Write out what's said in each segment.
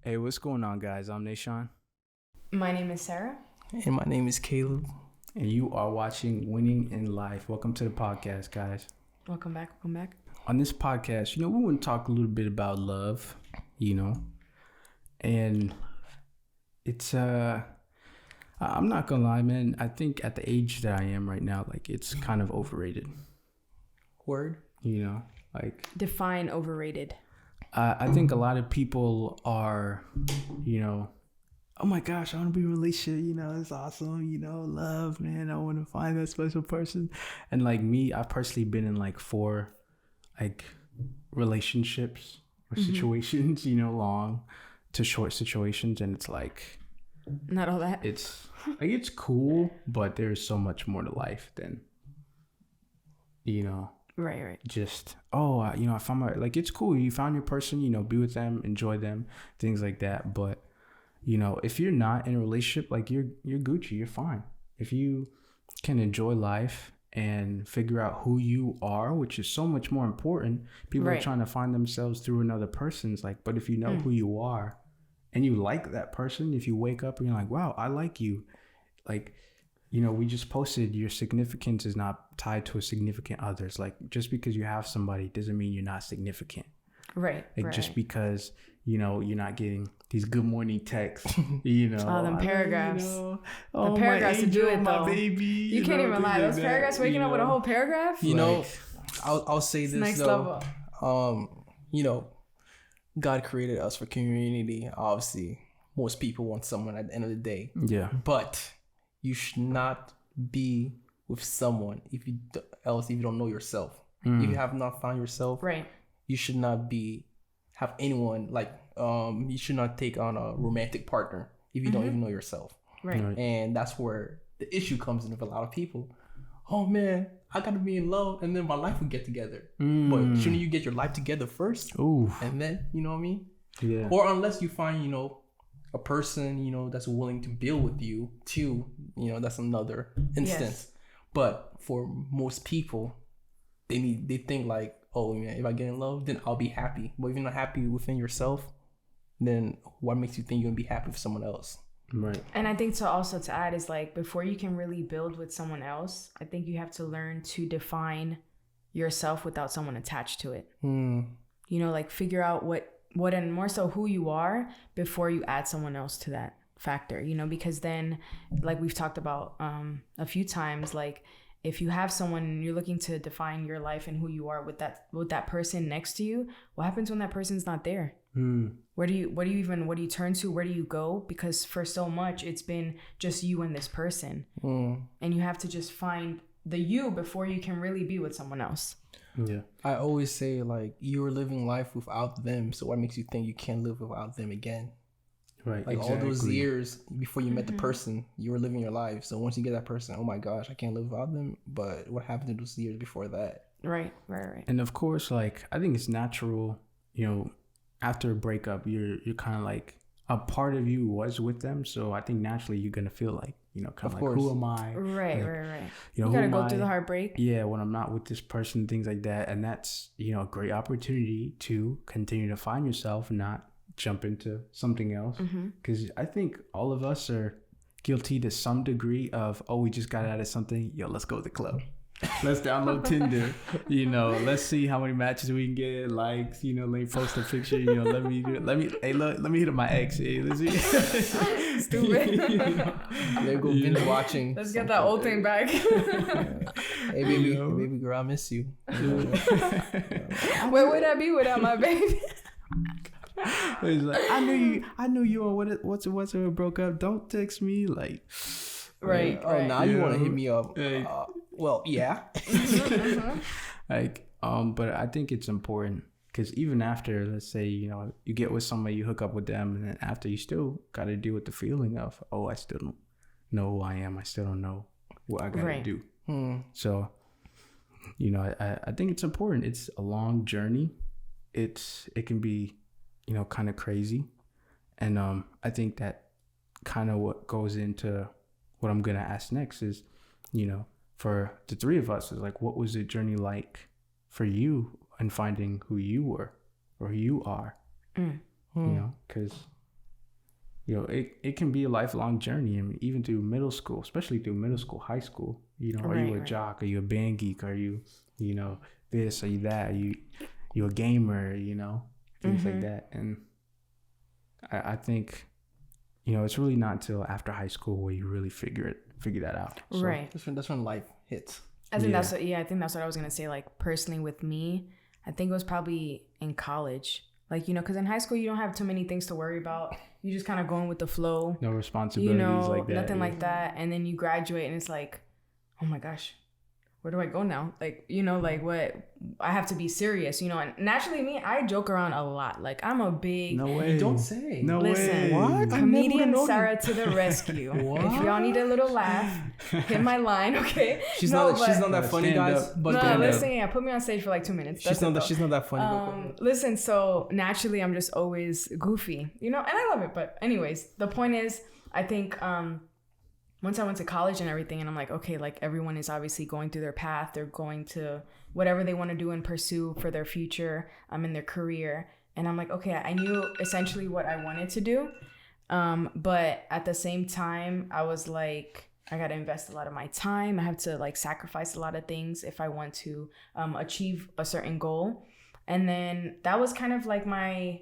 Hey, what's going on, guys? I'm Nashawn, My name is Sarah. And my name is Caleb. and you are watching Winning in Life. Welcome to the podcast, guys. Welcome back. On this podcast, we want to talk a little bit about love, and it's I'm not gonna lie, man. I think at the age that I am right now, like it's kind of overrated. Word. Define overrated. I think a lot of people are, oh my gosh, I want to be in a relationship, it's awesome, love, man, I want to find that special person. And like me, I've personally been in like 4 like relationships or situations, long to short situations, and it's like Not all that. it's like it's cool, but there's so much more to life than Right. just I found my, like, it's cool, you found your person, be with them, enjoy them, things like that. But if you're not in a relationship, like you're Gucci, you're fine. If you can enjoy life and figure out who you are, which is so much more important. People are trying to find themselves through another person's, like, but if you know who you are and you like that person, if you wake up and you're like, wow, I like you, like, we just posted your significance is not tied to a significant others. Like, just because you have somebody doesn't mean you're not significant. Right. Just because, you're not getting these good morning texts, Oh, them paragraphs. The paragraphs to do it, my though. baby. You can't even lie. Those paragraphs, waking up with a whole paragraph? I'll say this Next though. level. God created us for community. Obviously, most people want someone at the end of the day. Yeah. But you should not be with someone if you don't know yourself. If you have not found yourself, Right. you should not have anyone you should not take on a romantic partner if you don't even know yourself. Right. And that's where the issue comes in with a lot of people. Oh man, I gotta be in love and then my life will get together. But shouldn't you get your life together first? Ooh. And then, you know what I mean? Yeah. Or unless you find, a person, that's willing to build with you too, that's another instance. Yes. But for most people, they think like, oh man, if I get in love, then I'll be happy. But if you're not happy within yourself, then what makes you think you're gonna be happy with someone else? Right. And I think to add is, like, before you can really build with someone else, I think you have to learn to define yourself without someone attached to it. Like, figure out what and more so who you are before you add someone else to that factor, because then, like we've talked about a few times, like, if you have someone and you're looking to define your life and who you are with that person next to you, what happens when that person's not there? What do you turn to? Where do you go? Because for so much, it's been just you and this person. And you have to just find the you before you can really be with someone else. Yeah. I always say, like, you were living life without them, so what makes you think you can't live without them again? Right. Like, all those years before you met the person, you were living your life. So once you get that person, oh my gosh, I can't live without them. But what happened to those years before that? Right. And of course, like, I think it's natural, after a breakup, you're kind of like, a part of you was with them. So I think naturally you're going to feel like, kind of like, who am I? Right. You You gotta go through the heartbreak. Yeah, when I'm not with this person, things like that. And that's, a great opportunity to continue to find yourself and not jump into something else. Because I think all of us are guilty to some degree of, we just got out of something. Yo, let's go to the club. Let's download Tinder. Let's see how many matches we can get, likes. Let me post a picture. Let me hit up my ex. Hey, let's see. Stupid. They go binge watching. Let's get that old thing back. Hey baby girl, I miss you. Where would I be without my baby? It's like, I knew you on what's it broke up. Don't text me, like. Right. Now you want to hit me up? Well, yeah. Like, but I think it's important because even after, let's say, you get with somebody, you hook up with them, and then after, you still got to deal with the feeling of, I still don't know who I am. I still don't know what I got to do. So, I think it's important. It's a long journey. It can be, kind of crazy. And I think that kind of what goes into what I'm going to ask next is, for the 3 of us, is like, what was the journey like for you in finding who you were or who you are? Because you know, it can be a lifelong journey. I mean, even through middle school, especially through middle school, high school, you know, are you a jock? Are you a band geek? Are you, you know, this? Are you that? Are you a gamer? You know, things like that. And I think, you know, it's really not until after high school where you really figure that out. So, right. That's when life hits. I think that's what I was gonna say. Like personally, with me, I think it was probably in college. Like, you know, because in high school you don't have too many things to worry about. You just kind of going with the flow. No responsibilities, you know, like that. Nothing like that. And then you graduate, and it's like, oh my gosh, where do I go now? Like, you know, like what? I have to be serious, you know. And naturally, me, I joke around a lot. Like, I'm a big... No way. Don't say. No Listen, way. What? Comedian Sarah to the rescue. What? If y'all need a little laugh, hit my line, okay? She's not that funny, stand guys. up. But No, stand up. listen, yeah, put me on stage for like 2 minutes. She's not that funny. Listen, so naturally I'm just always goofy, you know, and I love it. But anyways, the point is, I think once I went to college and everything, and I'm like, okay, like everyone is obviously going through their path. They're going to whatever they want to do and pursue for their future, in their career. And I'm like, okay, I knew essentially what I wanted to do. But at the same time, I was like, I got to invest a lot of my time. I have to like sacrifice a lot of things if I want to achieve a certain goal. And then that was kind of like my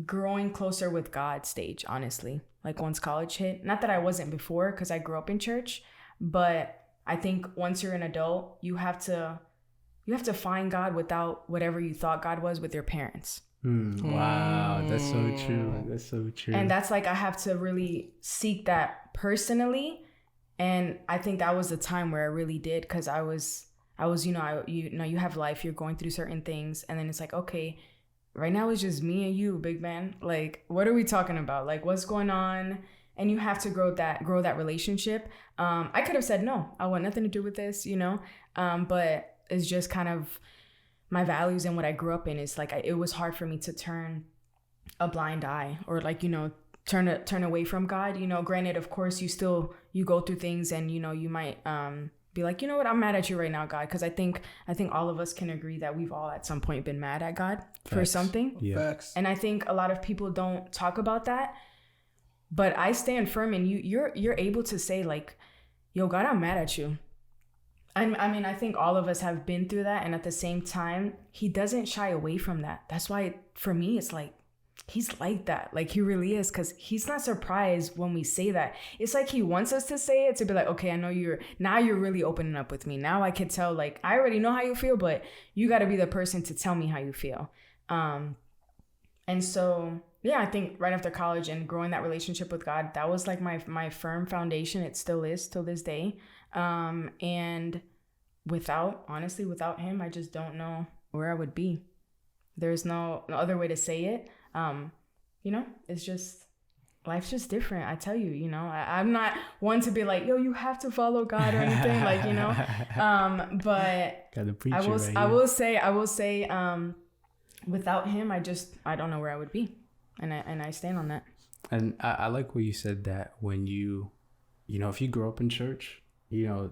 growing closer with God stage, honestly. Like once college hit, not that I wasn't before, because I grew up in church, but I think once you're an adult, you have to find God without whatever you thought God was with your parents. Wow, that's so true. That's so true. And that's like, I have to really seek that personally. And I think that was the time where I really did, because I was, you know, you have life, you're going through certain things, and then it's like, okay, right now it's just me and you, big man. Like, what are we talking about? Like, what's going on? And you have to grow that relationship. I could have said, no, I want nothing to do with this, you know? But it's just kind of my values and what I grew up in. Is like, it was hard for me to turn a blind eye, or like, you know, turn away from God. You know, granted, of course, you go through things, and, you know, you might, be like, you know what, I'm mad at you right now, God. Because I think all of us can agree that we've all at some point been mad at God for something. Yeah. Facts. And I think a lot of people don't talk about that. But I stand firm, and you're able to say like, yo, God, I'm mad at you. I mean, I think all of us have been through that. And at the same time, he doesn't shy away from that. That's why for me, it's like, he's like that. Like, he really is, because he's not surprised when we say that. It's like he wants us to say it, to be like, okay, I know you're really opening up with me. Now I can tell, like, I already know how you feel, but you got to be the person to tell me how you feel. And so, yeah, I think right after college and growing that relationship with God, that was like my firm foundation. It still is till this day. And without him, I just don't know where I would be. There's no other way to say it. You know, it's just, life's just different. I tell you, you know, I'm not one to be like, yo, you have to follow God or anything, like, you know, but I will say, without him, I don't know where I would be. And I stand on that. And I like what you said, that when you know, if you grow up in church, you know,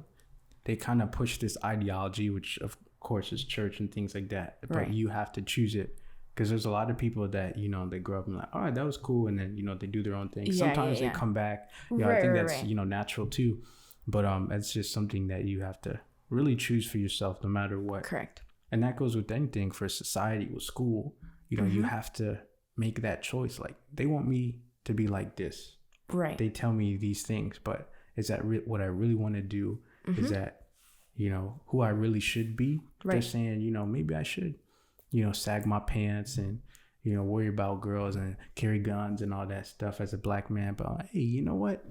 they kind of push this ideology, which of course is church and things like that, but right. You have to choose it. Because there's a lot of people that, you know, they grow up and like, all right, that was cool. And then, you know, they do their own thing. Sometimes they come back. You know, I think that's, you know, natural too. But it's just something that you have to really choose for yourself no matter what. Correct. And that goes with anything, for society, with school. You know, you have to make that choice. Like, they want me to be like this. Right. They tell me these things, but is that what I really want to do? Is that, you know, who I really should be? Right. They're saying, you know, maybe I should, you know, sag my pants and, you know, worry about girls and carry guns and all that stuff as a black man. But hey, you know what?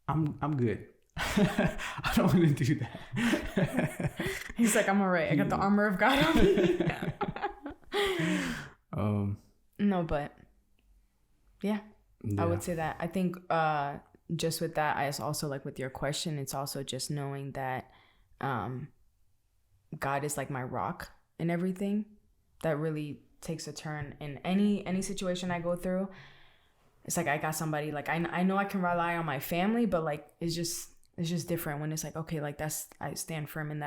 I'm good. I don't want to do that. He's like, I'm all right. I got the armor of God on me. No, but yeah, I would say that. I think just with that, I also, like with your question, it's also just knowing that God is like my rock and everything. That really takes a turn in any situation I go through. It's like I got somebody, like I know I can rely on my family, but like it's just different when it's like, okay, like I stand firm in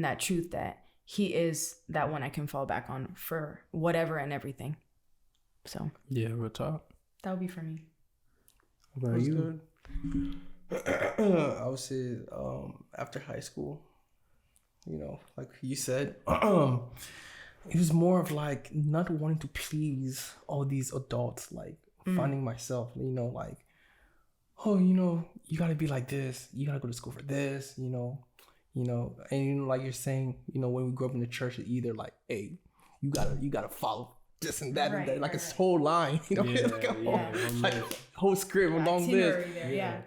that truth that he is that one I can fall back on for whatever and everything. So yeah, real talk. That would be for me. What about you? I would say after high school, like you said, it was more of like not wanting to please all these adults, like finding myself, like, oh, you gotta be like this, you gotta go to school for this, and like you're saying, when we grew up in the church, it's either like, hey, you gotta follow this and that and that, like a whole line, like a whole, like whole script along this,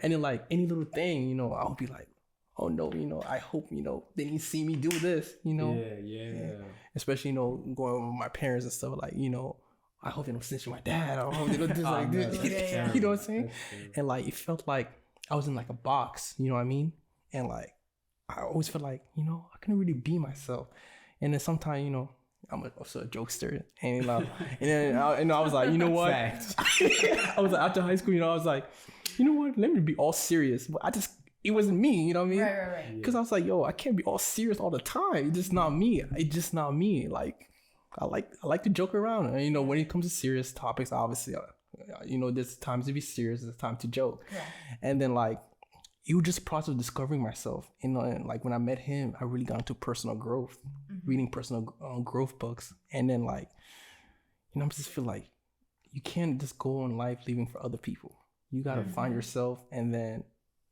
and then like any little thing, I'll be like, oh no, I hope they didn't see me do this, especially going with my parents and stuff, like I hope they don't snitch my dad, I hope they don't do like this, you know what I'm saying? And like it felt like I was in like a box, you know what I mean? And like I always felt like I couldn't really be myself, and then sometimes I'm also a jokester, and I was like, what? I was like, after high school, I was like, what? Let me be all serious, but it wasn't me, you know what I mean? Right. Because I was like, I can't be all serious all the time. It's just not me. Like, I like to joke around, and when it comes to serious topics, obviously, there's times to be serious, there's time to joke, and then like. It was just a process of discovering myself. And like when I met him, I really got into personal growth, reading personal growth books. And then like, I just feel like you can't just go in life living for other people. You got to find yourself. And then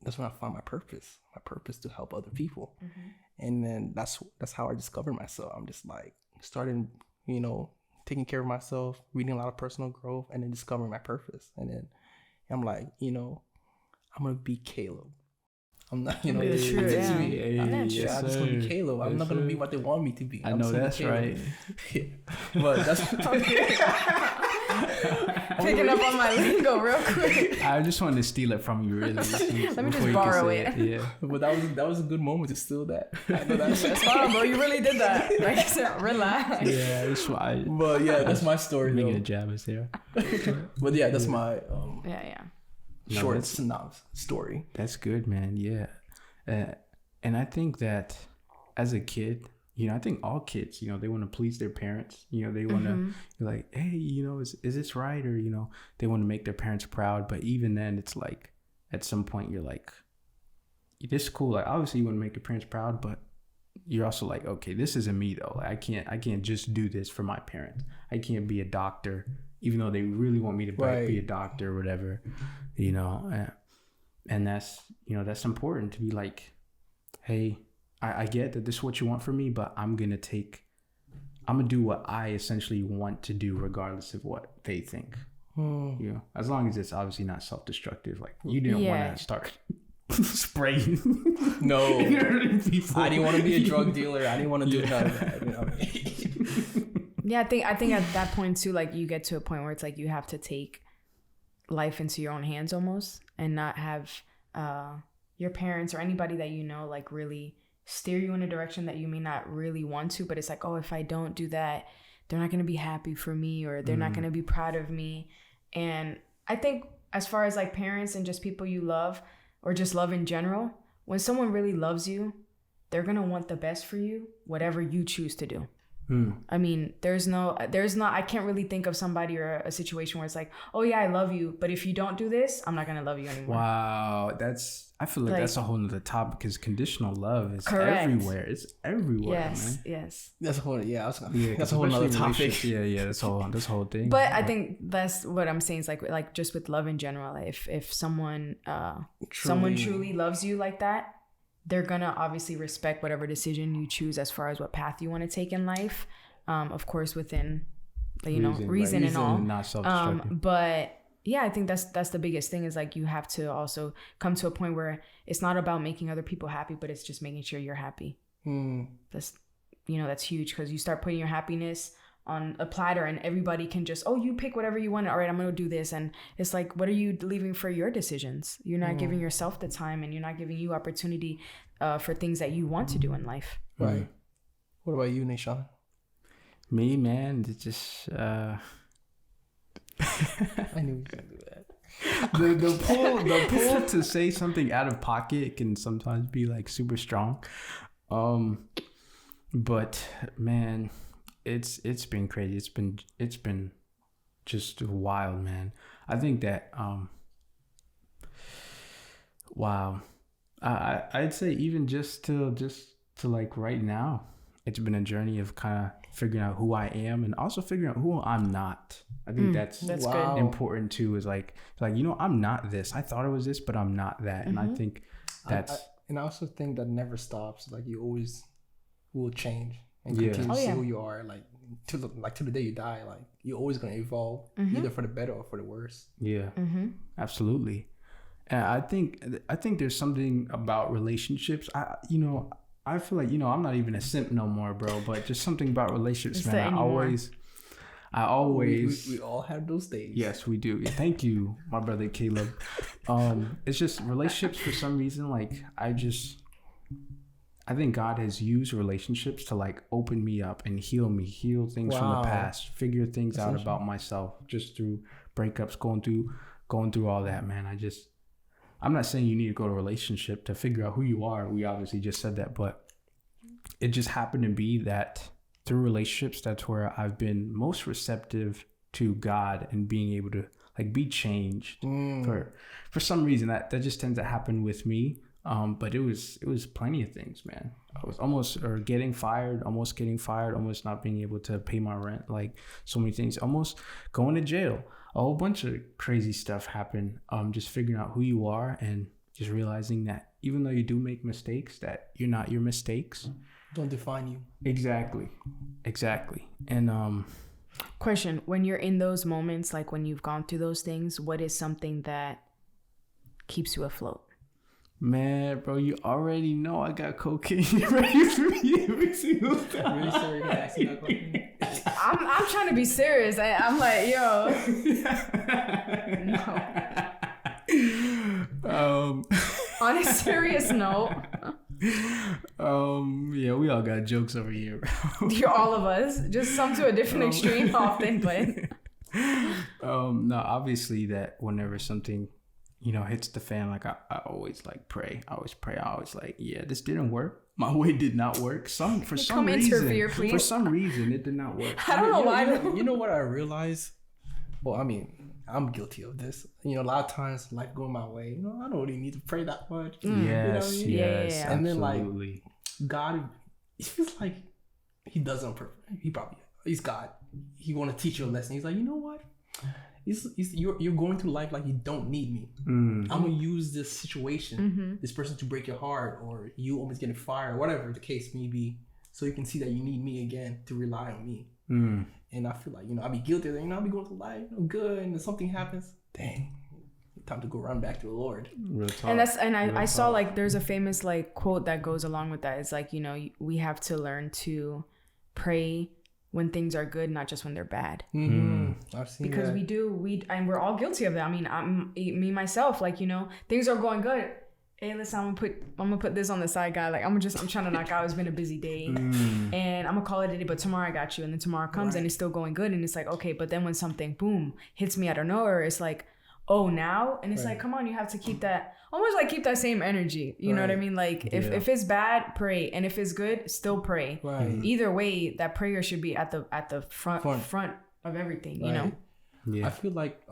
that's when I found my purpose to help other people. And then that's how I discovered myself. I'm just like starting, taking care of myself, reading a lot of personal growth, and then discovering my purpose. And then I'm like, I'm going to be Caleb. I'm not, I'm just going to be Caleb. I'm not going to be what they want me to be. I know that's right. But that's picking up on my lingo real quick. I just wanted to steal it from you, really. Let me just borrow it. Yeah. But that was a good moment to steal that. I know that's fine, bro. You really did that. Like I said, relax. Yeah, that's why. But yeah, that's my story. Making a jab is there. But yeah, that's my short story. That's good, man. Yeah. And I think that as a kid, I think all kids, they want to please their parents. They want to be like, hey, is this right? Or, they want to make their parents proud. But even then, it's like at some point you're like, this is cool. Like, obviously you want to make your parents proud, but you're also like, okay, this isn't me though. Like, I can't just do this for my parents. I can't be a doctor, even though they really want me to be a doctor or whatever, and that's important to be like, hey, I get that this is what you want from me, but I'm gonna do what I essentially want to do regardless of what they think. As long as it's obviously not self-destructive. Like, you didn't want to start spraying. No. I didn't want to be a drug dealer. I didn't want to do none of that. Yeah, I think at that point too, like you get to a point where it's like you have to take life into your own hands almost, and not have your parents or anybody that like really steer you in a direction that you may not really want to, but it's like, oh, if I don't do that, they're not going to be happy for me, or they're not going to be proud of me. And I think as far as like parents and just people you love, or just love in general, when someone really loves you, they're going to want the best for you, whatever you choose to do. I mean, there's not, I can't really think of somebody or a situation where it's like, oh yeah, I love you, but if you don't do this, I'm not going to love you anymore. Wow. I feel like that's a whole nother topic, because conditional love is everywhere. It's everywhere, man. Yes. That's a whole, that's a whole nother topic. Yeah. This whole thing. But I think that's what I'm saying is like just with love in general, if someone truly loves you like that, they're gonna obviously respect whatever decision you choose as far as what path you want to take in life. Of course, within reason and all. Not self-destructive. But yeah, I think that's the biggest thing, is like you have to also come to a point where it's not about making other people happy, but it's just making sure you're happy. That's huge, because you start putting your happiness on a platter and everybody can just, oh, you pick whatever you want. All right, I'm going to do this. And it's like, what are you leaving for your decisions? You're not giving yourself the time, and you're not giving you opportunity for things that you want to do in life. Right. What about you, Nishan? Me, man, it's just I knew you were gonna do that. The pull to say something out of pocket can sometimes be like super strong. But man, it's been crazy. It's been just wild, man. I think that Wow. I'd say even just to like right now, it's been a journey of kind of figuring out who I am and also figuring out who I'm not. I think that's good. important too, is like, I'm not this. I thought it was this, but I'm not that. And I think that's... and I also think that never stops. Like, you always will change and continue to see who you are. Like, to the day you die, like, you're always going to evolve, either for the better or for the worse. Yeah, absolutely. And I think there's something about relationships. I feel like, I'm not even a simp no more, bro, but just something about relationships, man. I always we all have those days. Yes, we do. Thank you, my brother Caleb. It's just relationships for some reason. Like, I think God has used relationships to like open me up and heal things from the past, figure things out about myself, just through breakups, going through all that, man. I'm not saying you need to go to a relationship to figure out who you are. We obviously just said that, but it just happened to be that through relationships, that's where I've been most receptive to God and being able to like be changed for some reason. That just tends to happen with me. But it was plenty of things, man. I was almost getting fired, almost not being able to pay my rent, like so many things, almost going to jail. A whole bunch of crazy stuff happened. Just figuring out who you are and just realizing that even though you do make mistakes, that you're not your mistakes. Don't define you. Exactly. And question, when you're in those moments, like when you've gone through those things, what is something that keeps you afloat? Man, bro, you already know I got cocaine ready for me every single time. Really sorry to ask you that question. I'm trying to be serious. I'm like, yo. No. On a serious note. Yeah, we all got jokes over here. You're all of us. Just some to a different extreme often, but. No, obviously that whenever something, hits the fan, like I always like pray. I always like, yeah, this didn't work. My way did not work. For some reason, it did not work. I don't know why. You know what I realized? Well, I mean, I'm guilty of this. A lot of times life going my way. I don't really need to pray that much. Yes, Yeah. And then absolutely. like God, it feels like He does it on purpose. He's God. He want to teach you a lesson. He's like, you know what? You're going through life like you don't need me. I'm gonna use this situation, this person to break your heart, or you almost getting fired, or whatever the case may be, so you can see that you need me again to rely on me. And I feel like I'll be guilty of that. I'll be going through life good, and then something happens. Dang, time to go run back to the Lord. Real talk. And I saw like there's a famous like quote that goes along with that. It's like we have to learn to pray when things are good, not just when they're bad. I've seen because that. and we're all guilty of that. I mean, me myself, like things are going good. Hey, listen, I'm gonna put this on the side, guy. Like I'm trying to knock out. It's been a busy day, and I'm gonna call it a day. But tomorrow I got you, and then tomorrow comes and it's still going good, and it's like okay. But then when something boom hits me out of nowhere, it's like oh now, and it's like come on, you have to keep that same energy. You know what I mean? Like if it's bad, pray, and if it's good, still pray. Right. Either way, that prayer should be at the front of everything. Right. Yeah. I feel like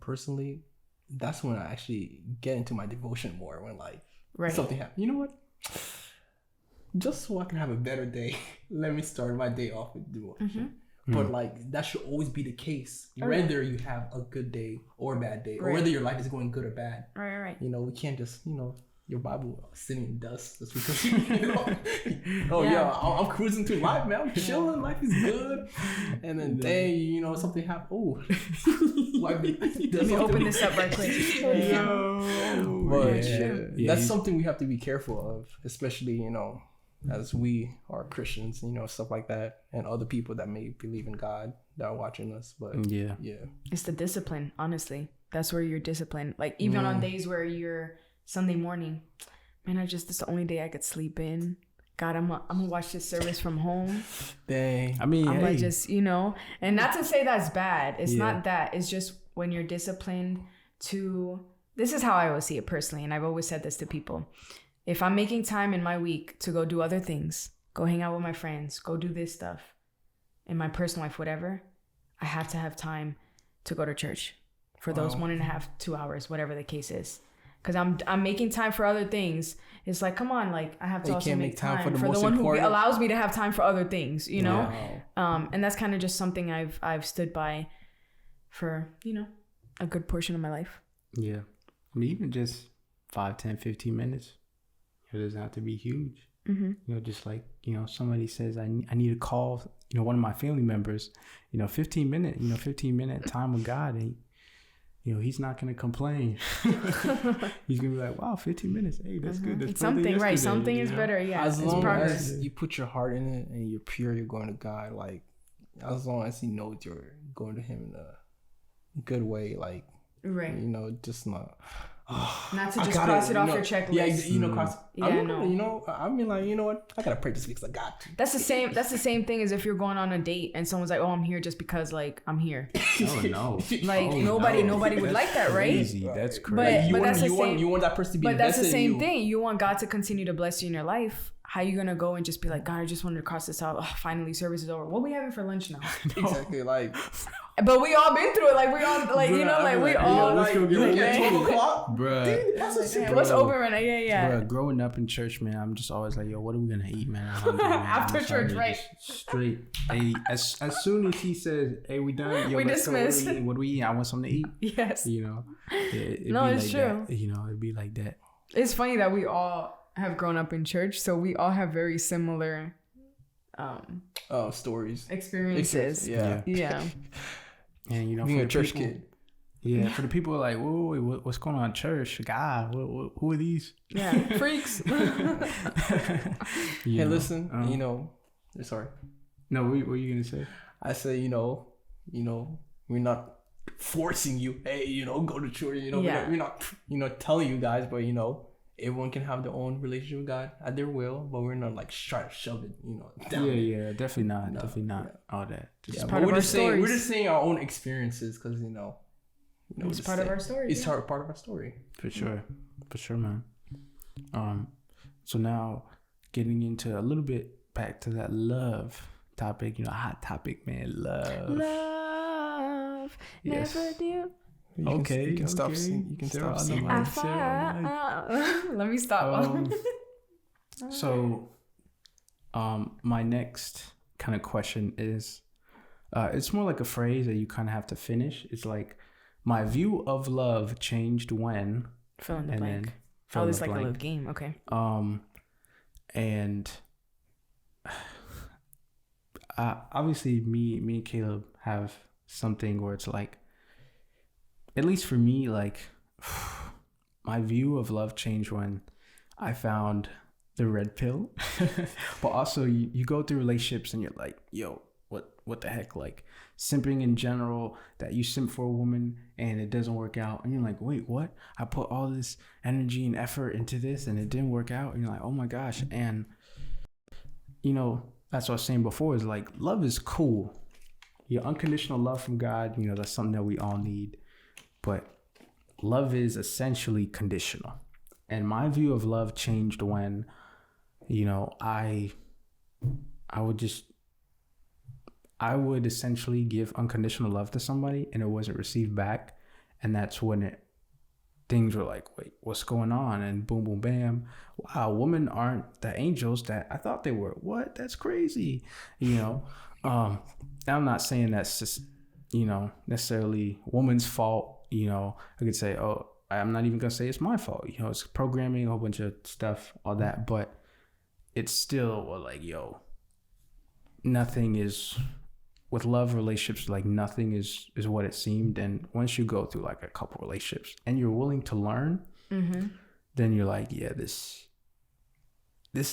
personally, that's when I actually get into my devotion more. When like something happens, you know what? Just so I can have a better day, let me start my day off with devotion. But like that should always be the case, whether you have a good day or a bad day, or whether your life is going good or bad. Right. We can't just your Bible sitting in dust just because I'm cruising through life, man. I'm chilling, life is good, and then something happens. Oh, let me open this up right quick. That's something we have to be careful of, especially as we are Christians, stuff like that, and other people that may believe in God that are watching us. But yeah, it's the discipline. Honestly, that's where you're disciplined. Like even on days where you're Sunday morning, man, this is the only day I could sleep in. God, I'm gonna watch this service from home. Dang. I mean, I'm like just and not to say that's bad. It's not that. It's just when you're disciplined to. This is how I always see it personally, and I've always said this to people. If I'm making time in my week to go do other things, go hang out with my friends, go do this stuff in my personal life, whatever, I have to have time to go to church for those 1.5, 2 hours, whatever the case is. because I'm making time for other things. It's like, come on, like I have to You also can't make time for the most one important. who allows me to have time for other things, you know. Wow. And that's kind of just something I've stood by for, you know, a good portion of my life. Yeah. I mean, even just 5, 10, 15 minutes. It doesn't have to be huge. Mm-hmm. You know, just like, you know, somebody says, I need to call, you know, one of my family members, you know, 15 minute time with God. And, you know, he's not going to complain. He's going to be like, wow, 15 minutes. Hey, that's good. That's It's something, right? Something is know? better. Yeah. As it's long progress. as you put your heart in it and you're pure, you're going to God. Like, as long as He knows you're going to Him in a good way, like, Right. you know, just not. Not to just cross it off your checklist. Yeah, you know, cross. Yeah, no. You know, I mean, like, you know what? I gotta pray this because I got to. That's the same thing as if you're going on a date and someone's like, "Oh, I'm here just because like I'm here." Oh, no. Like nobody would like that, right? Crazy. That's crazy. But that's the same. You want that person to be. But that's the invested in same you. thing. You want God to continue to bless you in your life. How you gonna go and just be like, God, I just wanted to cross this out. Oh, finally, service is over. What we having for lunch now? Exactly, like. But we all been through it. Like we all, like you know, like we all. let's go get like lunch. at 12 o'clock, Bruh. Damn, what's open right now? Yeah. Bruh, growing up in church, man, I'm just always like, yo, what are we gonna eat, man? I'm hungry, man. After I'm church, sorry, right? just Straight. Hey, as soon as he says, "Hey, we done," yo, We let's go. dismiss. What do we eat? I want something to eat. Yes. You know. It'd No, be it's like true. That. You know, it'd be like that. It's funny that we all have grown up in church, so we all have very similar stories. experiences. Yeah. And you know, Being for a the church people, kid. Yeah, for the people who are like, whoa, what's going on in church? God, who are these? Yeah. Freaks. Hey, listen, you know, sorry. No, what were you gonna say? I say, you know, we're not forcing you. Hey, you know, go to church. You know, Yeah. we're not, you know, telling you guys, but you know, everyone can have their own relationship with God at their will, but we're not like trying to shove it, you know, down. Yeah, definitely not all that. Yeah, part but of we're our just saying, stories. we're just saying our own experiences because you know, It's just part of saying- our story. It's part of our story. For sure, man. So now getting into a little bit back to that love topic, you know, hot topic, man. Love Yes. never do. You can stop singing. You can Sarah stop on the singing. mic. Let me stop. So, my next kind of question is, it's more like a phrase that you kind of have to finish. It's like, my view of love changed when, Fill in the and blank. then fill Oh, in it's the like a little blank. game. Okay. And obviously, me and Caleb have something where it's like, at least for me, like my view of love changed when I found the red pill. But also, you go through relationships and you're like, yo, what the heck? Like simping in general, that you simp for a woman and it doesn't work out, and you're like, wait, what? I put all this energy and effort into this and it didn't work out, and you're like, oh my gosh. And you know, that's what I was saying before, is like, love is cool. Your unconditional love from God, you know, that's something that we all need. But love is essentially conditional. And my view of love changed when, you know, I would essentially give unconditional love to somebody and it wasn't received back. And that's when things were like, wait, what's going on? And boom, boom, bam. Wow, women aren't the angels that I thought they were. What? That's crazy. You know, I'm not saying that's just, you know, necessarily woman's fault. You know, I could say, oh, I'm not even going to say it's my fault. You know, it's programming, a whole bunch of stuff, all that. But it's still like, yo, nothing is, with love relationships, like nothing is what it seemed. And once you go through like a couple relationships and you're willing to learn, then you're like, yeah, this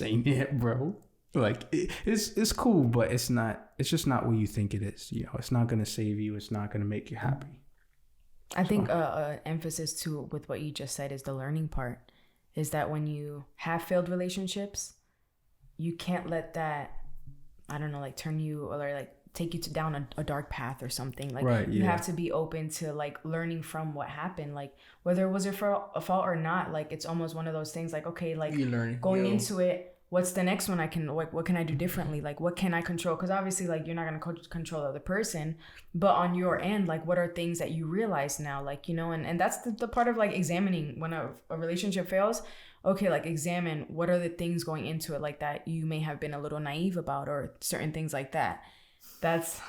ain't it, bro. Like it's cool, but it's just not what you think it is. You know, it's not going to save you. It's not going to make you happy. I think emphasis too with what you just said is the learning part. Is that when you have failed relationships, you can't let that, I don't know, like turn you or like take you down a dark path or something. Like Right, you yeah. have to be open to like learning from what happened. Like whether it was your fault or not, like it's almost one of those things like, okay, like You learn, going you know. into it, what's the next one I can, what can I do differently? Like, what can I control? Because obviously, like, you're not going to control the other person, but on your end, like, what are things that you realize now? Like, you know, and that's the part of like examining when a relationship fails. Okay, like, examine what are the things going into it, like, that you may have been a little naive about, or certain things like that. That's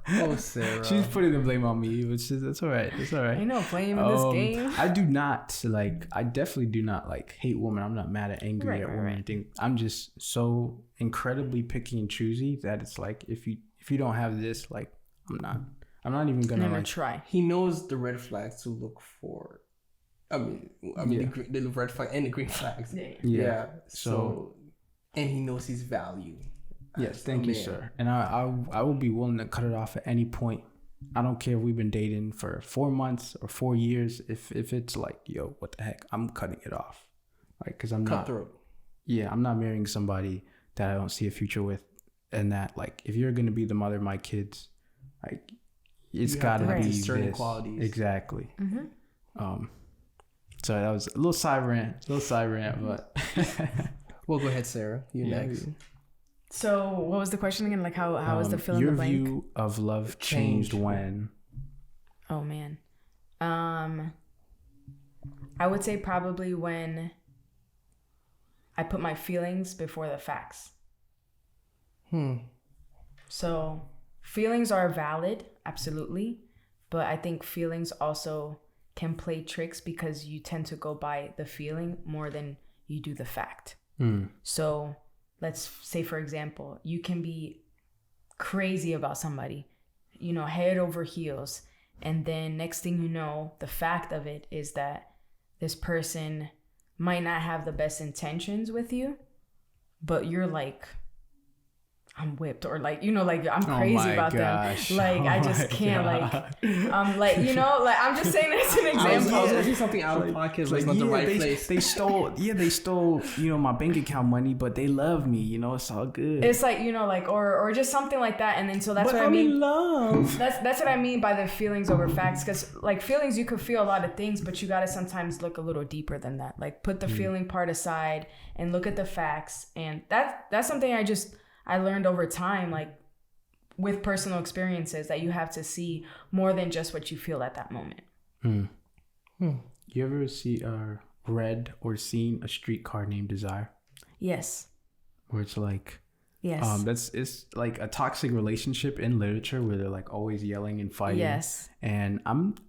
Oh, Sarah. She's putting the blame on me, which is it's all right. It's all right. I know, playing in this game. I do not like. I definitely do not like hate women. I'm not mad at angry at women. I think I'm just so incredibly picky and choosy that it's like if you don't have this, like I'm not even gonna like try. He knows the red flags to look for. I mean, the red flag and the green flags. Yeah. So, and he knows his value. Yes, thank you, sir. And I will be willing to cut it off at any point. I don't care if we've been dating for 4 months or 4 years. If it's like, yo, what the heck, I'm cutting it off. Like, cause I'm cutthroat. I'm not marrying somebody that I don't see a future with, and that like if you're gonna be the mother of my kids, like it's gotta be certain this. Qualities. Exactly. So that was a little side rant, but. Well, go ahead, Sarah. You next. So what was the question again? Like how is the fill in the blank? Your view of love changed when? Oh man. I would say probably when I put my feelings before the facts. So feelings are valid, absolutely. But I think feelings also can play tricks because you tend to go by the feeling more than you do the fact. So let's say, for example, you can be crazy about somebody, you know, head over heels. And then next thing you know, the fact of it is that this person might not have the best intentions with you, but you're like, I'm whipped, or like, you know, like I'm crazy about them. Like, I just can't, like, you know, like I'm just saying that's an example. I was going to do something out of pocket, like not the right place. They stole, you know, my bank account money, but they love me, you know, it's all good. It's like, you know, like, or just something like that. And then, so that's what I mean. In love. That's what I mean by the feelings over facts. Because like feelings, you could feel a lot of things, but you got to sometimes look a little deeper than that. Like put the feeling part aside and look at the facts. And that's something I learned over time, like with personal experiences, that you have to see more than just what you feel at that moment. You ever read or seen A Streetcar Named Desire? Yes. Where it's like, yes, it's like a toxic relationship in literature where they're like always yelling and fighting. Yes. And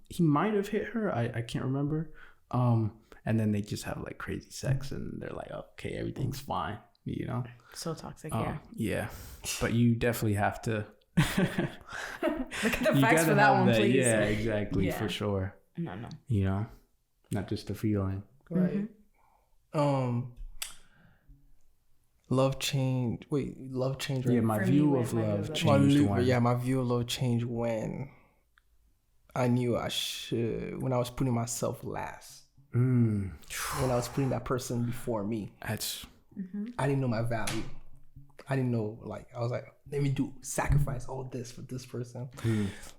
he might have hit her. I can't remember. And then they just have like crazy sex and they're like, okay, everything's fine. You know, so toxic. Yeah, but you definitely have to look at the facts for that one, please. Yeah, exactly, for sure. No, you know, not just a feeling, right? Love changed. Love changed. Right? Yeah, my view of love changed when. My view of love changed when I knew I should. When I was putting myself last. When I was putting that person before me. I didn't know my value. I didn't know, like, I was like, let me sacrifice all this for this person.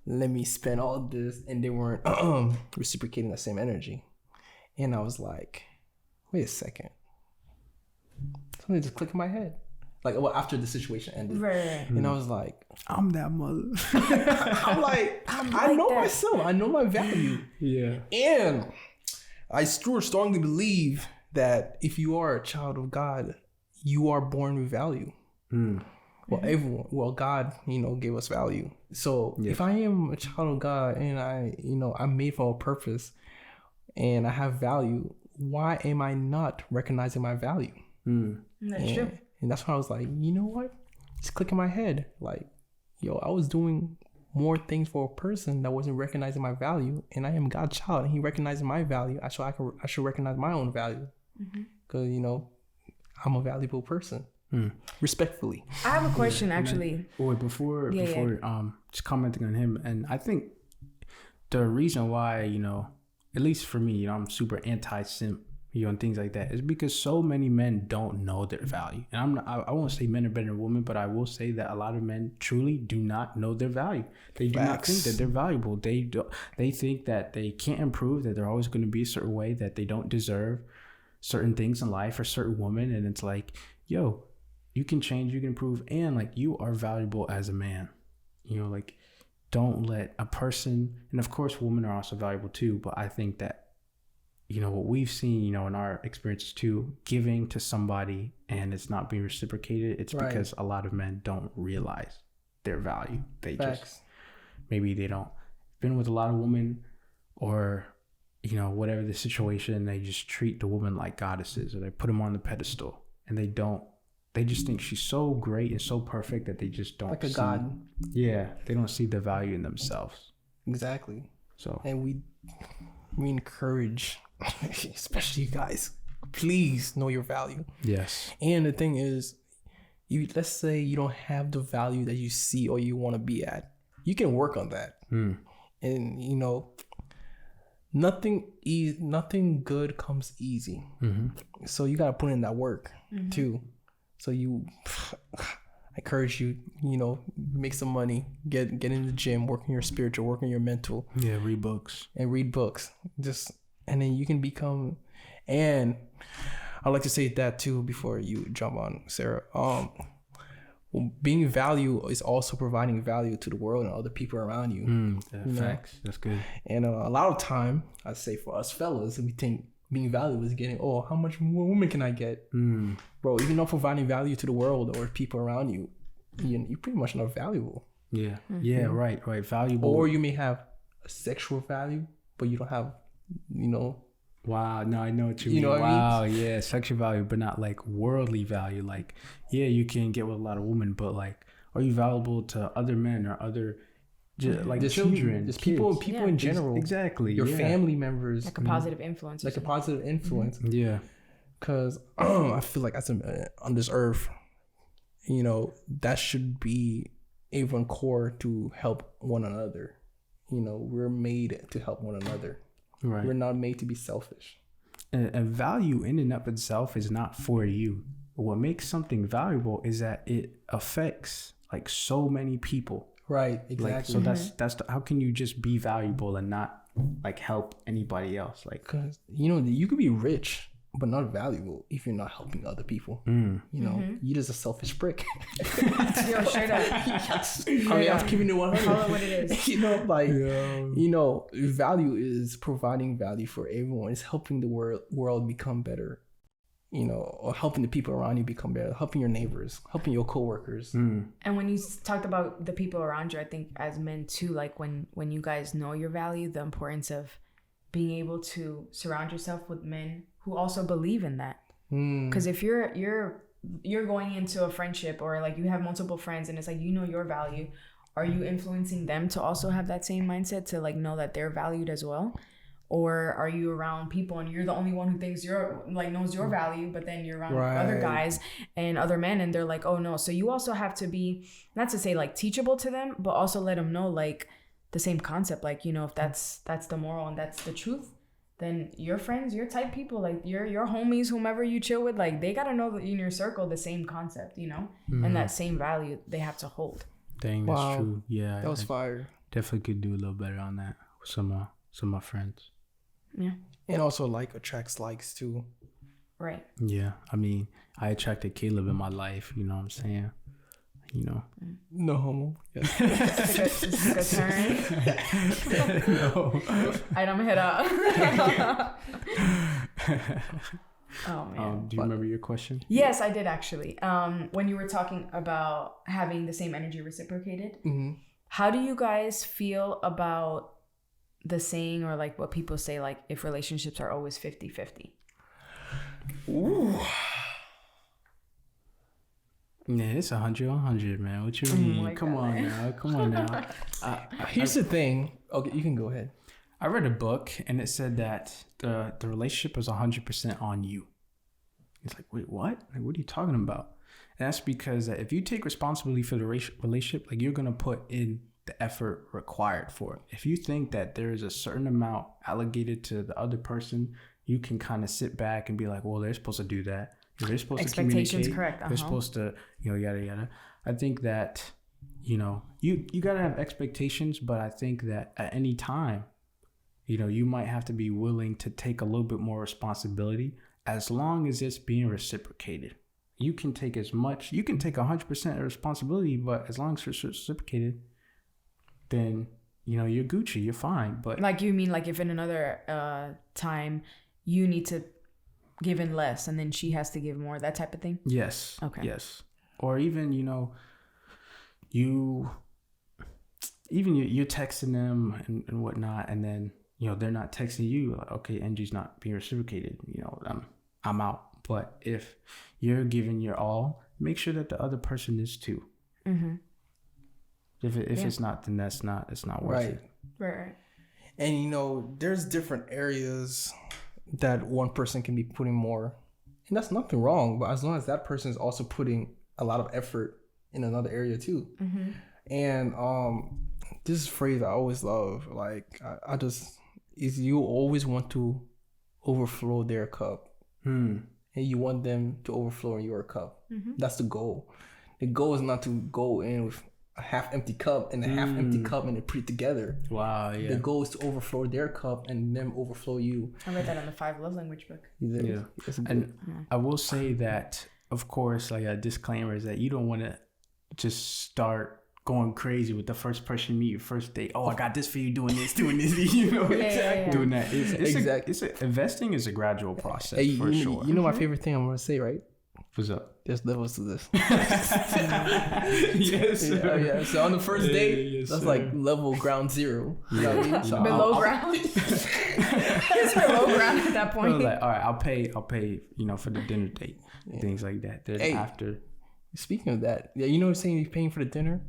Let me spend all this. And they weren't reciprocating the same energy. And I was like, wait a second. Something just clicked in my head. Like, well, after the situation ended. Right. And I was like, I'm that mother. I'm like, I know myself. I know my value. Yeah. And I strongly believe that if you are a child of God, you are born with value. Well, God, you know, gave us value. So if I am a child of God and I'm made for a purpose and I have value, why am I not recognizing my value? That's true. And that's why I was like, you know what? It's clicking my head. Like, yo, I was doing more things for a person that wasn't recognizing my value, and I am God's child, and He recognizes my value. I should recognize my own value, because you know, I'm a valuable person. Respectfully. I have a question, actually. Before just commenting on him, and I think the reason why, you know, at least for me, you know, I'm super anti-simp, you know, and things like that, is because so many men don't know their value. And I won't say men are better than women, but I will say that a lot of men truly do not know their value. They do not think that they're valuable. They think that they can't improve, that they're always going to be a certain way, that they don't deserve. certain things in life or certain women, and it's like, yo, you can change, you can improve, and like you are valuable as a man. You know, like don't let a person, and of course women are also valuable too, but I think that, you know, what we've seen, you know, in our experiences too, giving to somebody and it's not being reciprocated, it's because a lot of men don't realize their value. They just, maybe they don't been with a lot of women, or, you know, whatever the situation, they just treat the woman like goddesses, or they put them on the pedestal, and they just think she's so great and so perfect that they just don't like a god. Yeah, they don't see the value in themselves. Exactly. So, and we encourage, especially you guys, please know your value. Yes. And the thing is, let's say you don't have the value that you see or you want to be at, you can work on that. And you know, nothing good comes easy. So you got to put in that work too. So I encourage you, you know, make some money, get in the gym, work on your spiritual, work on your mental. Yeah, read books. And then you can become, and I'd like to say that too before you jump on, Sarah. Being value is also providing value to the world and other people around you. Facts. That's good. And a lot of time, I'd say for us fellas, we think being valuable is getting, how much more women can I get? Bro, even though providing value to the world or people around you, you're pretty much not valuable. Yeah. Yeah, right. Valuable. Or you may have a sexual value, but you don't have, you know. Wow, no, I know what you mean. Know what wow, I mean? Yeah, sexual value, but not like worldly value. Like, yeah, you can get with a lot of women, but like, are you valuable to other men or other, like just children, just people in general? Exactly. Your family members, like a positive influence. Like a positive influence. Yeah. Because I feel like on this earth, you know, that should be everyone core to help one another. You know, we're made to help one another. Right. We're not made to be selfish. And value in and of itself is not for you. What makes something valuable is that it affects like so many people. Right. Exactly. Like, so that's how can you just be valuable and not like help anybody else? Like, because you know you could be rich but not valuable if you're not helping other people. You know, you're just a selfish prick. Yo, straight up. I'm keeping it 100. Call it what it is. You know, like, you know, value is providing value for everyone. It's helping the world become better, you know, or helping the people around you become better, helping your neighbors, helping your coworkers. And when you talked about the people around you, I think as men too, like when you guys know your value, the importance of being able to surround yourself with men who also believe in that. Because if you're going into a friendship or like you have multiple friends and it's like, you know your value, are you influencing them to also have that same mindset to like know that they're valued as well? Or are you around people and you're the only one who thinks knows your value, but then you're around other guys and other men and they're like, oh no. So you also have to be, not to say like teachable to them, but also let them know like the same concept. Like, you know, if that's the moral and that's the truth, then your friends, your type people, like your homies, whomever you chill with, like they gotta know that in your circle the same concept, you know, and that same value they have to hold. Dang, that's true. Yeah, that was fire. Definitely could do a little better on that with some of my friends. Yeah, and also like attracts likes too. Right. Yeah, I mean, I attracted Caleb in my life. You know what I'm saying? You know, no homo. Yeah. This is a good turn. No. Item hit up. Oh man. Do you remember your question? Yes, I did actually. When you were talking about having the same energy reciprocated, how do you guys feel about the saying or like what people say, like if relationships are always 50-50? Ooh. Yeah, it's 100-100, man. What you mean? Come on now. Here's the thing. Okay, you can go ahead. I read a book and it said that the relationship is 100% on you. It's like, wait, what? Like, what are you talking about? And that's because if you take responsibility for the relationship, like you're gonna put in the effort required for it. If you think that there is a certain amount allocated to the other person, you can kind of sit back and be like, well, they're supposed to do that. They're supposed to communicate. Correct. They're supposed to, you know, yada yada. I think that, you know, you gotta have expectations, but I think that at any time, you know, you might have to be willing to take a little bit more responsibility as long as it's being reciprocated. You can take 100% of responsibility, but as long as it's reciprocated, then, you know, you're Gucci, you're fine. But like, you mean like if in another time you need to give in less and then she has to give more, that type of thing? Yes. Okay. Yes. Or even, you know, you're texting them and whatnot, and then, you know, they're not texting you. Like, okay, Angie's not being reciprocated. You know, I'm out. But if you're giving your all, make sure that the other person is too. Mm-hmm. If it's not, then it's not worth it. Right. And, you know, there's different areas that one person can be putting more, and that's nothing wrong. But as long as that person is also putting a lot of effort in another area too. Mm-hmm. And this phrase I always love, like is you always want to overflow their cup. And you want them to overflow in your cup. Mm-hmm. That's the goal. The goal is not to go in with a half-empty cup and a half-empty cup and then put it together. Wow, yeah. The goal is to overflow their cup and them overflow you. I read that in the 5 Love Language book. Yeah. And I will say that, of course, like a disclaimer is that you don't want to just start going crazy with the first person you meet, your first date. Oh, I got this for you, doing this, you know, doing that. Investing is a gradual process, for sure. You know my favorite thing I'm going to say, right? What's up? There's levels to this. Yes. Yeah. So on the first date, that's like level ground zero. You know what I mean? So below ground. It's below ground at that point. I was like, all right, I'll pay, you know, for the dinner date, things like that. Then after. Speaking of that, you know what I'm saying? You're paying for the dinner.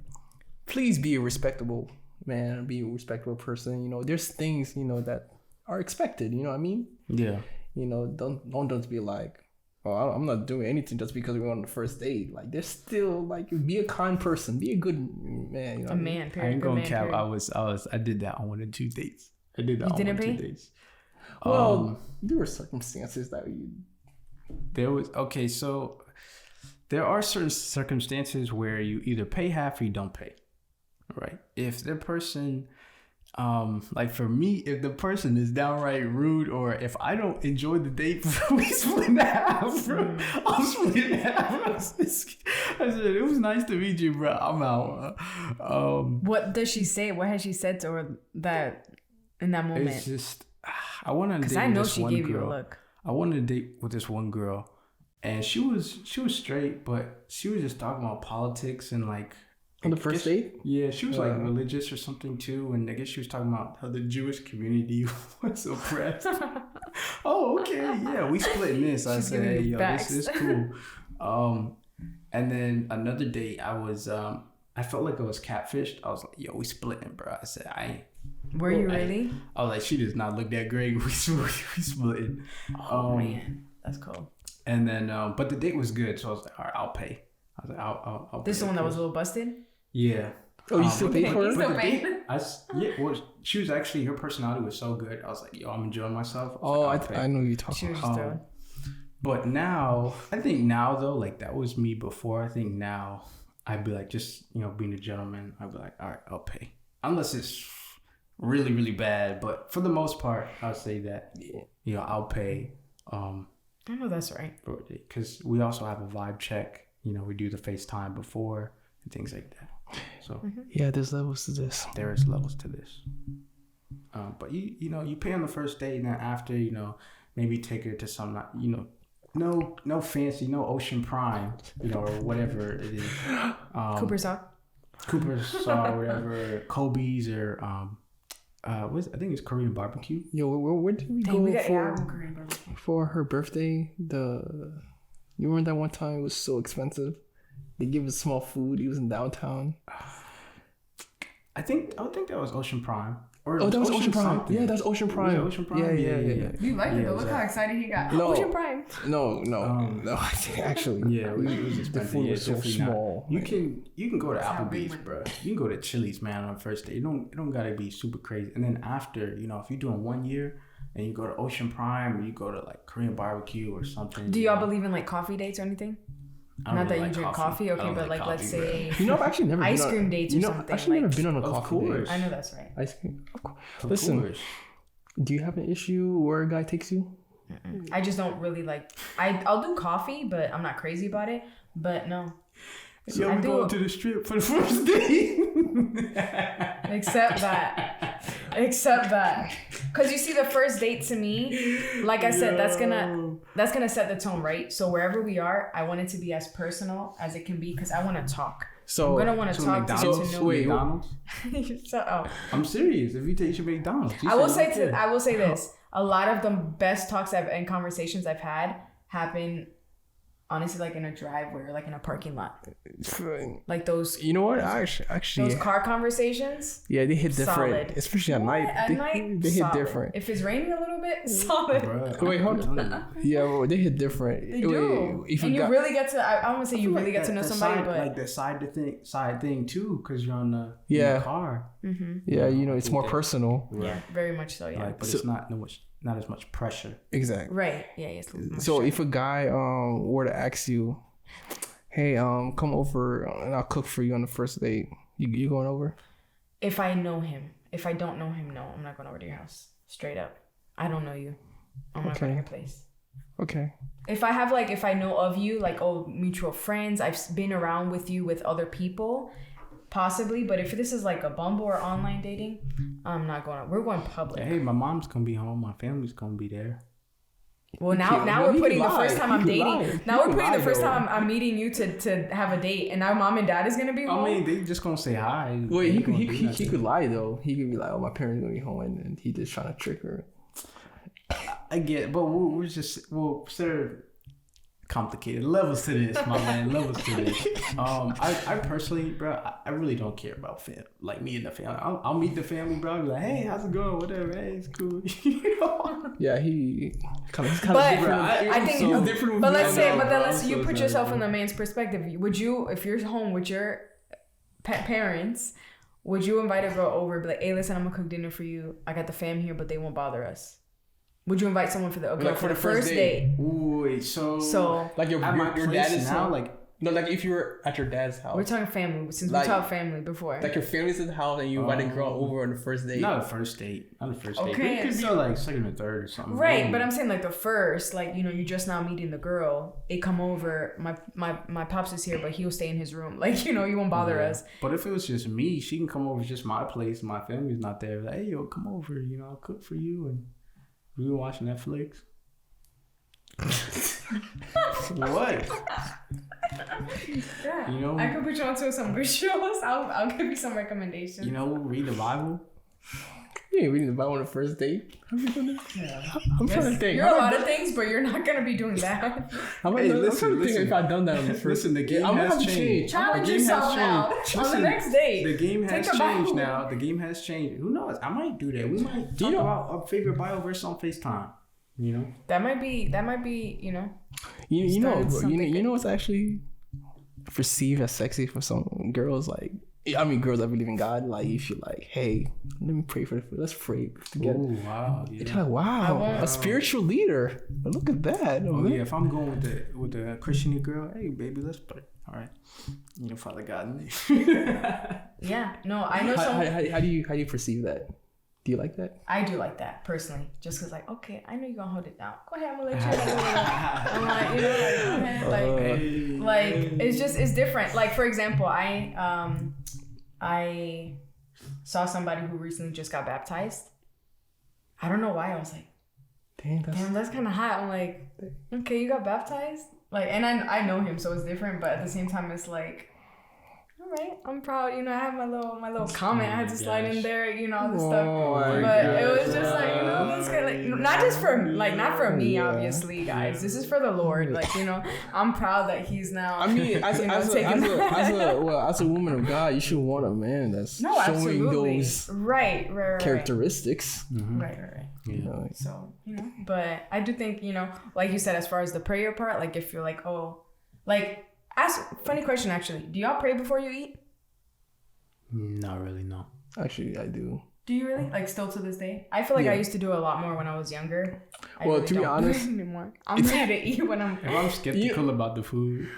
Please be a respectable man, be a respectable person. You know, there's things, you know, that are expected. You know what I mean? Yeah. You know, don't just be like, oh, I'm not doing anything just because we're on the first date. Like, there's still, like, be a kind person, be a good man. You know, man. Period, I ain't gonna cap. Period. I did that on 1 or 2 dates. I did that on 1 or 2 dates. Well, there were circumstances that so there are certain circumstances where you either pay half or you don't pay. Right. If the person, like for me, if the person is downright rude, or if I don't enjoy the date, we split in half, bro. I'll split in half. I said, it was nice to meet you, bro. I'm out. What does she say? What has she said to her that in that moment? It's just, I went on a date with this one girl. Because I know she gave you a look. I went on a date with this one girl, and she was straight, but she was just talking about politics and like. On the first date? Yeah, she was like religious or something too, and I guess she was talking about how the Jewish community was oppressed. Oh, okay, yeah, we split this. I said, hey, yo, this is cool. And then another date, I felt like I was catfished. I was like, yo, we splitting, bro. I said, I ain't. Were you really? I was like, she does not look that great. We splitting. Oh man, that's cool. And then, but the date was good, so I was like, all right, I'll pay. I was like, I'll this is the one that was a little busted? Yeah. Oh, you still paid for her? Still paid? She was actually, her personality was so good. I was like, yo, I'm enjoying myself. I know you talking about. But now, I think now though, like that was me before. I think now I'd be like, just, you know, being a gentleman, I'd be like, all right, I'll pay. Unless it's really, really bad. But for the most part, I'll say that, you know, I'll pay. I know that's right. Because we also have a vibe check. You know, we do the FaceTime before and things like that. So yeah, there's levels to this. There is levels to this. But you know, you pay on the first date, and then after, you know, maybe take her to some, you know, no fancy, no Ocean Prime, you know, or whatever it is. Cooper's Hawk, or whatever, Kobe's, or I think it's Korean barbecue. Yo, where did we go for her birthday? You remember that one time it was so expensive? They gave us small food. He was in downtown. I think that was Ocean Prime. Or that was Ocean Prime. Something. Yeah, that's Ocean Prime. Yeah, Ocean Prime. Yeah. You like it though. Look how excited he got. No, Ocean Prime. No. Actually, yeah, it was expensive. The food was so small. You can go to Applebee's, bro. You can go to Chili's, man, on the first day. It don't gotta be super crazy. And then after, you know, if you're doing 1 year and you go to Ocean Prime, or you go to like Korean barbecue or something. Do y'all believe in like coffee dates or anything? Not that you drink coffee, okay, but like let's say I've actually never ice cream dates or something. I've actually never been on a coffee date. I know that's right. Ice cream. Listen, do you have an issue where a guy takes you? I just don't really like. I'll do coffee, but I'm not crazy about it. But no. So I'm going to the strip for the first day. Except that. Because you see, the first date to me, like I said, that's gonna set the tone, right? So wherever we are, I want it to be as personal as it can be because I want to talk. So I'm gonna want to talk to know McDonald's. So, I'm serious. If you take you to McDonald's, I will say this. A lot of the best talks and conversations I've had happen, honestly, like in a driveway or like in a parking lot. Like those. You know what? Actually, those car conversations. Yeah, they hit different, solid. Especially at night. At night, they hit solid. different. If it's raining a little bit, solid. Bruh, Wait, hold on. Yeah, well, they hit different. They do. If and you really get to. I don't want to say you really get to know somebody, but like the side thing too, because you're on the in the car. Mm-hmm. Yeah, you know, it's more personal. Right. Yeah, very much so. Yeah, like, but it's not as much pressure. Exactly. Right. Yeah. Yes. So if a guy were to ask you, hey, come over and I'll cook for you on the first date, you going over? If I know him. If I don't know him, no, I'm not going over to your house. Straight up. I don't know you. I'm not going to your place. Okay. If I know of you, like, oh, mutual friends, I've been around with you with other people, possibly. But if this is like a Bumble or online dating, I'm not going. We're going public. Hey, my mom's gonna be home. My family's gonna be there. Well, now we're putting the first time I'm dating. Now we're putting the first though. time I'm meeting you to have a date, and now mom and dad is gonna be home. I mean, they just gonna say hi. Wait, he could lie though. He could be like, oh, my parents gonna be home, and he just trying to trick her. I get it, but we'll consider complicated levels to this, my man. Levels to this. I personally, bro, I really don't care about like me and the family. I'll meet the family, bro. I'll be like, hey, how's it going? Whatever. Hey, it's cool. You know? Yeah, he's kind of but different. I think so different. But let's you put yourself in the man's perspective. Would you, if you're home with your parents, would you invite a girl over? Be like, hey, listen, I'm gonna cook dinner for you. I got the fam here, but they won't bother us. Would you invite someone for the first date? Ooh, wait, so like your dad is now like no, like if you were at your dad's house. We're talking family since we talked family before. Like your family's in the house and you invite a girl over on the first date. Not the first date. Not the first date. Okay, It could be like second or third or something. Right, but I'm saying like the first, like, you know, you're just now meeting the girl. They come over. My pops is here, but he'll stay in his room. Like, you know, you won't bother us. But if it was just me, she can come over to just my place. My family's not there. Like, hey, yo, come over. You know, I'll cook for you and we were watching Netflix. What? Yeah, you know, I could put you onto some good shows. I'll give you some recommendations. You know, read the Bible. You ain't reading the Bible on the first date. Yeah. I'm trying to think. You're a lot of things, but you're not gonna be doing that. I'm trying to think if I've done that on the first. Listen, the game has changed. Challenge yourself now. On the next date. The game has changed now. The game has changed. Who knows? I might do that. We might talk about our favorite Bible verse on FaceTime. You know, that might be, you know. You know what's actually perceived as sexy for some girls, like, I mean, girls that believe in God, like, if you're like, hey, let me pray for the food, let's pray together. Oh, wow. Yeah. It's like, wow, a spiritual leader. Look at that. Oh, yeah, if I'm going with the Christian girl, hey, baby, let's pray. All right. You know, Father God. Yeah, no, I know how do you perceive that? Do you like that? I do like that personally, just because, like, okay, I know you're gonna hold it down. Go ahead, I'm gonna let you hold it. I'm like, you know, like it's different. Like, for example, I saw somebody who recently just got baptized. I don't know why. I was like, damn, that's kind of hot. I'm like, okay, you got baptized, like, and I know him, so it's different. But at the same time, it's like, all right, I'm proud. You know, I have my little comment. I had to slide in there, you know, all this stuff. But it was just like, you know, that's good. Like, not for me, obviously, guys. This is for the Lord. Like, you know, I'm proud that he's now. I mean, as a woman of God, you should want a man that's showing those right characteristics. Mm-hmm. Right. Yeah. You know, so, you know, but I do think, you know, like you said, as far as the prayer part, like if you're like, oh, like. Funny question, actually. Do y'all pray before you eat? Not really, no. Actually, I do. Do you really? Like, still to this day? I feel like I used to do a lot more when I was younger. Well, to be honest, anymore. I'm ready to eat when I'm... If I'm skeptical about the food...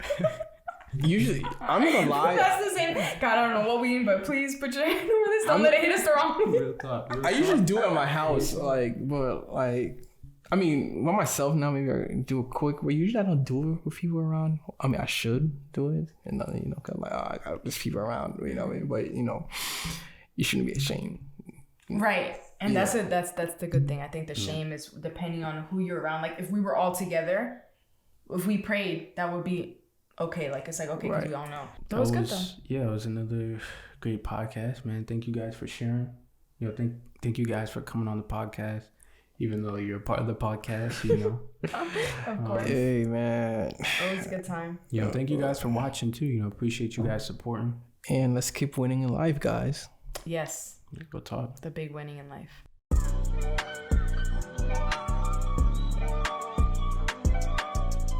Usually, I'm not gonna lie. That's the same. God, I don't know what we eat, but please put your hand over this. Don't let it hit us the wrong way. Real talk. I usually do it at my house, but I mean, by myself now, maybe I do it quick, but usually I don't do it with people around. I mean, I should do it, and you know, cause I'm like, oh, I got just people around, you know what I mean? But you know, you shouldn't be ashamed. Right. And that's the good thing. I think the shame is depending on who you're around. Like if we were all together, if we prayed, that would be okay. Like it's like okay, because we all know. That was good though. Yeah, it was another great podcast, man. Thank you guys for sharing. You know, thank you guys for coming on the podcast. Even though you're a part of the podcast, you know. Of course. Hey, man. Always a good time. You know, thank you guys for watching too. You know, appreciate you guys supporting. And let's keep winning in life, guys. Yes. Go talk. The big winning in life.